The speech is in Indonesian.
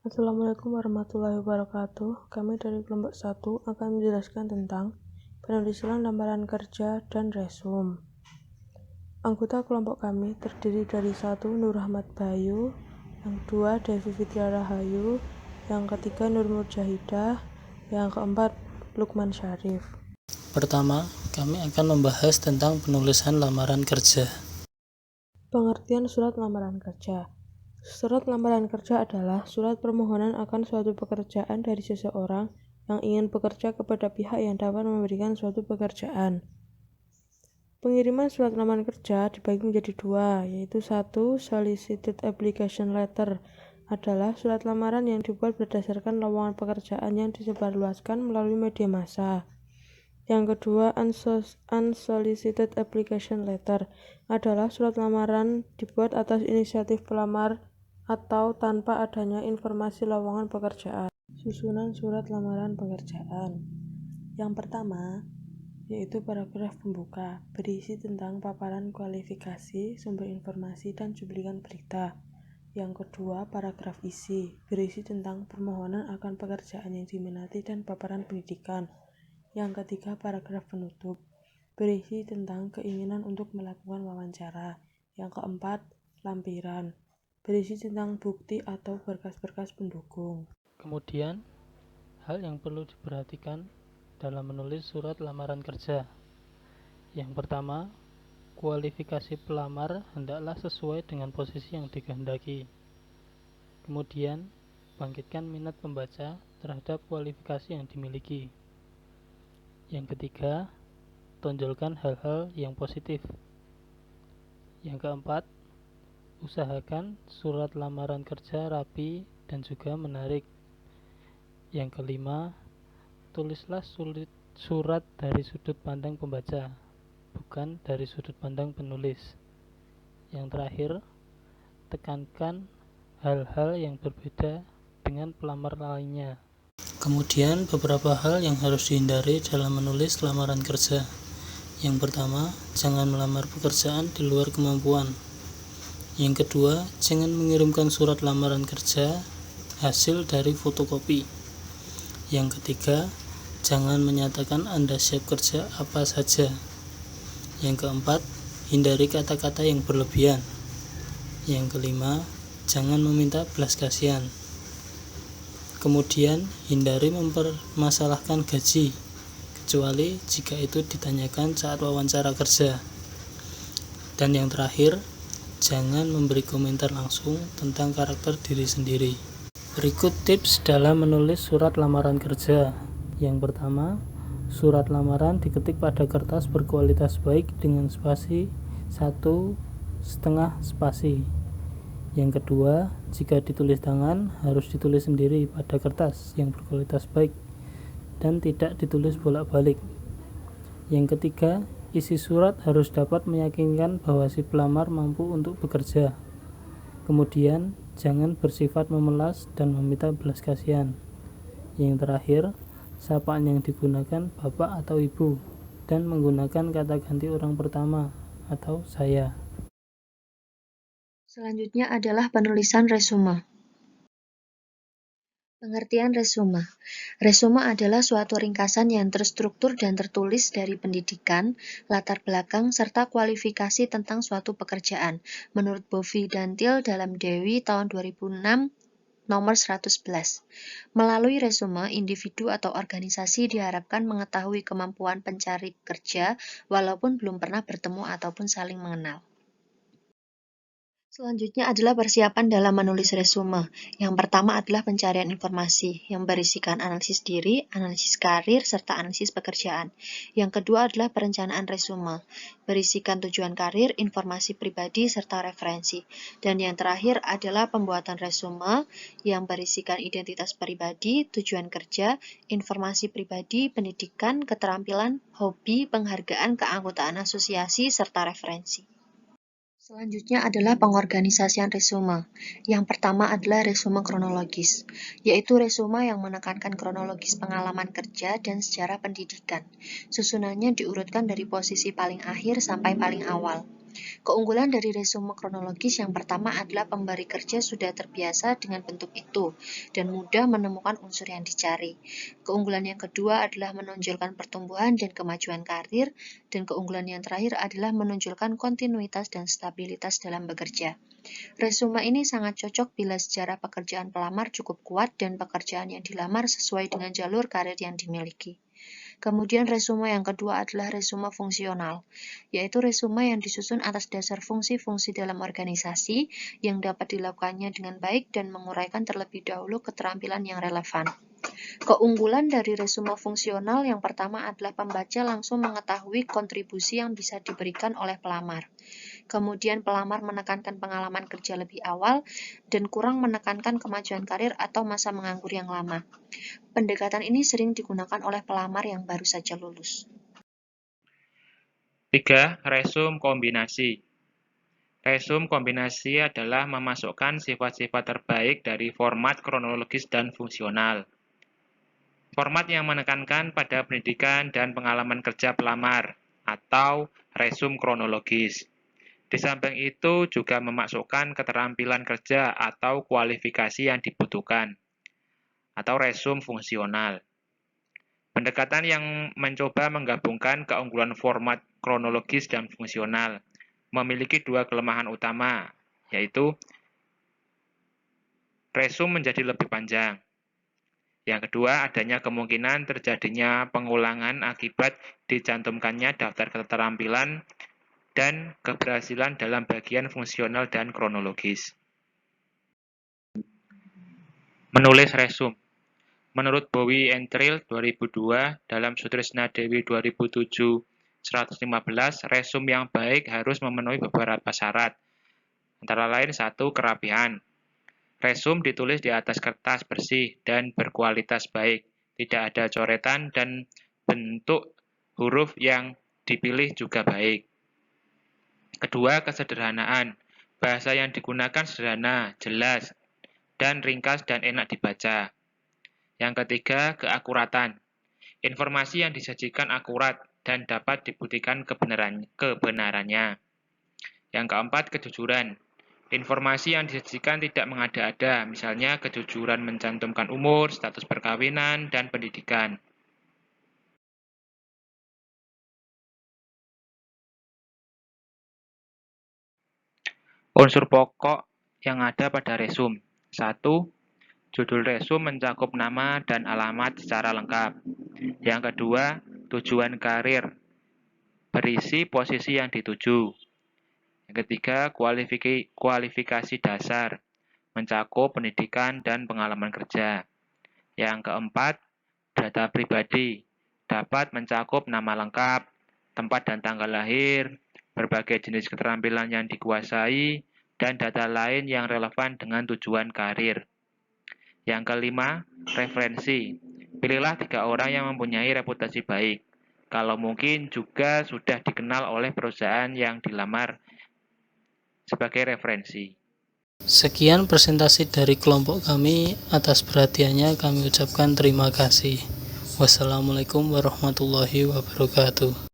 Assalamualaikum warahmatullahi wabarakatuh. Kami dari kelompok 1 akan menjelaskan tentang penulisan lamaran kerja dan resume. Anggota kelompok kami terdiri dari 1. Nur Rahmat Bayu, yang 2. Devi Fitria Rahayu, yang ketiga Nur Murjahidah, yang keempat Lukman Syarif. Pertama, kami akan membahas tentang penulisan lamaran kerja. Pengertian surat lamaran kerja. Surat lamaran kerja adalah surat permohonan akan suatu pekerjaan dari seseorang yang ingin bekerja kepada pihak yang dapat memberikan suatu pekerjaan. Pengiriman surat lamaran kerja dibagi menjadi dua, yaitu 1. Solicited application letter adalah surat lamaran yang dibuat berdasarkan lowongan pekerjaan yang disebarluaskan melalui media massa. Yang kedua, unsolicited application letter adalah surat lamaran dibuat atas inisiatif pelamar atau tanpa adanya informasi lowongan pekerjaan. Susunan surat lamaran pekerjaan. Yang pertama, yaitu paragraf pembuka, berisi tentang paparan kualifikasi, sumber informasi, dan cuplikan berita. Yang kedua, paragraf isi, berisi tentang permohonan akan pekerjaan yang diminati dan paparan pendidikan. Yang ketiga, paragraf penutup, berisi tentang keinginan untuk melakukan wawancara. Yang keempat, lampiran, berisi tentang bukti atau berkas-berkas pendukung. Kemudian, hal yang perlu diperhatikan dalam menulis surat lamaran kerja. Yang pertama, kualifikasi pelamar hendaklah sesuai dengan posisi yang dikehendaki. Kemudian, bangkitkan minat pembaca terhadap kualifikasi yang dimiliki. Yang ketiga, tonjolkan hal-hal yang positif. Yang keempat, usahakan surat lamaran kerja rapi dan juga menarik. Yang kelima, tulislah surat dari sudut pandang pembaca, bukan dari sudut pandang penulis. Yang terakhir, tekankan hal-hal yang berbeda dengan pelamar lainnya. Kemudian beberapa hal yang harus dihindari dalam menulis lamaran kerja. Yang pertama, jangan melamar pekerjaan di luar kemampuan. Yang kedua, jangan mengirimkan surat lamaran kerja hasil dari fotokopi. Yang ketiga, jangan menyatakan Anda siap kerja apa saja. Yang keempat, hindari kata-kata yang berlebihan. Yang kelima, jangan meminta belas kasihan. Kemudian, hindari mempermasalahkan gaji, kecuali jika itu ditanyakan saat wawancara kerja. Dan yang terakhir, jangan memberi komentar langsung tentang karakter diri sendiri. Berikut tips dalam menulis surat lamaran kerja. Yang pertama, surat lamaran diketik pada kertas berkualitas baik dengan spasi 1,5 spasi. Yang kedua, jika ditulis tangan, harus ditulis sendiri pada kertas yang berkualitas baik dan tidak ditulis bolak-balik. Yang ketiga, isi surat harus dapat meyakinkan bahwa si pelamar mampu untuk bekerja. Kemudian, jangan bersifat memelas dan meminta belas kasihan. Yang terakhir, sapaan yang digunakan bapak atau ibu dan menggunakan kata ganti orang pertama atau saya. Selanjutnya adalah penulisan resume. Pengertian resume. Resume adalah suatu ringkasan yang terstruktur dan tertulis dari pendidikan, latar belakang, serta kualifikasi tentang suatu pekerjaan. Menurut Bovi dan Til dalam Dewi tahun 2006, nomor 111. Melalui resume, individu atau organisasi diharapkan mengetahui kemampuan pencari kerja walaupun belum pernah bertemu ataupun saling mengenal. Selanjutnya adalah persiapan dalam menulis resume. Yang pertama adalah pencarian informasi, yang berisikan analisis diri, analisis karir, serta analisis pekerjaan. Yang kedua adalah perencanaan resume, berisikan tujuan karir, informasi pribadi, serta referensi. Dan yang terakhir adalah pembuatan resume, yang berisikan identitas pribadi, tujuan kerja, informasi pribadi, pendidikan, keterampilan, hobi, penghargaan, keanggotaan asosiasi, serta referensi. Selanjutnya adalah pengorganisasian resume. Yang pertama adalah resume kronologis, yaitu resume yang menekankan kronologis pengalaman kerja dan sejarah pendidikan. Susunannya diurutkan dari posisi paling akhir sampai paling awal. Keunggulan dari resume kronologis yang pertama adalah pemberi kerja sudah terbiasa dengan bentuk itu dan mudah menemukan unsur yang dicari. Keunggulan yang kedua adalah menonjolkan pertumbuhan dan kemajuan karir, dan keunggulan yang terakhir adalah menunjukkan kontinuitas dan stabilitas dalam bekerja. Resume ini sangat cocok bila sejarah pekerjaan pelamar cukup kuat dan pekerjaan yang dilamar sesuai dengan jalur karir yang dimiliki. Kemudian resume yang kedua adalah resume fungsional, yaitu resume yang disusun atas dasar fungsi-fungsi dalam organisasi yang dapat dilakukannya dengan baik dan menguraikan terlebih dahulu keterampilan yang relevan. Keunggulan dari resume fungsional yang pertama adalah pembaca langsung mengetahui kontribusi yang bisa diberikan oleh pelamar. Kemudian pelamar menekankan pengalaman kerja lebih awal dan kurang menekankan kemajuan karir atau masa menganggur yang lama. Pendekatan ini sering digunakan oleh pelamar yang baru saja lulus. 3. Resume kombinasi. Resume kombinasi adalah memasukkan sifat-sifat terbaik dari format kronologis dan fungsional. Format yang menekankan pada pendidikan dan pengalaman kerja pelamar atau resume kronologis. Di samping itu juga memasukkan keterampilan kerja atau kualifikasi yang dibutuhkan atau resume fungsional. Pendekatan yang mencoba menggabungkan keunggulan format kronologis dan fungsional memiliki dua kelemahan utama, yaitu resume menjadi lebih panjang. Yang kedua, adanya kemungkinan terjadinya pengulangan akibat dicantumkannya daftar keterampilan dan keberhasilan dalam bagian fungsional dan kronologis. Menulis resume. Menurut Bowie and Trill 2002, dalam Sutrisna Dewi 2007-115, resume yang baik harus memenuhi beberapa syarat. Antara lain 1. Kerapihan. Resume ditulis di atas kertas bersih dan berkualitas baik. Tidak ada coretan dan bentuk huruf yang dipilih juga baik. Kedua, kesederhanaan. Bahasa yang digunakan sederhana, jelas, dan ringkas dan enak dibaca. Yang ketiga, keakuratan. Informasi yang disajikan akurat dan dapat dibuktikan kebenarannya. Yang keempat, kejujuran. Informasi yang disajikan tidak mengada-ada, misalnya kejujuran mencantumkan umur, status perkawinan, dan pendidikan. Unsur pokok yang ada pada resume. 1. Judul resume mencakup nama dan alamat secara lengkap. Yang kedua, tujuan karir, berisi posisi yang dituju. Yang ketiga, kualifikasi dasar, mencakup pendidikan dan pengalaman kerja. Yang keempat, data pribadi, dapat mencakup nama lengkap, tempat dan tanggal lahir, berbagai jenis keterampilan yang dikuasai, dan data lain yang relevan dengan tujuan karir. Yang kelima, referensi. Pilihlah 3 orang yang mempunyai reputasi baik. Kalau mungkin juga sudah dikenal oleh perusahaan yang dilamar sebagai referensi. Sekian presentasi dari kelompok kami. Atas perhatiannya kami ucapkan terima kasih. Wassalamualaikum warahmatullahi wabarakatuh.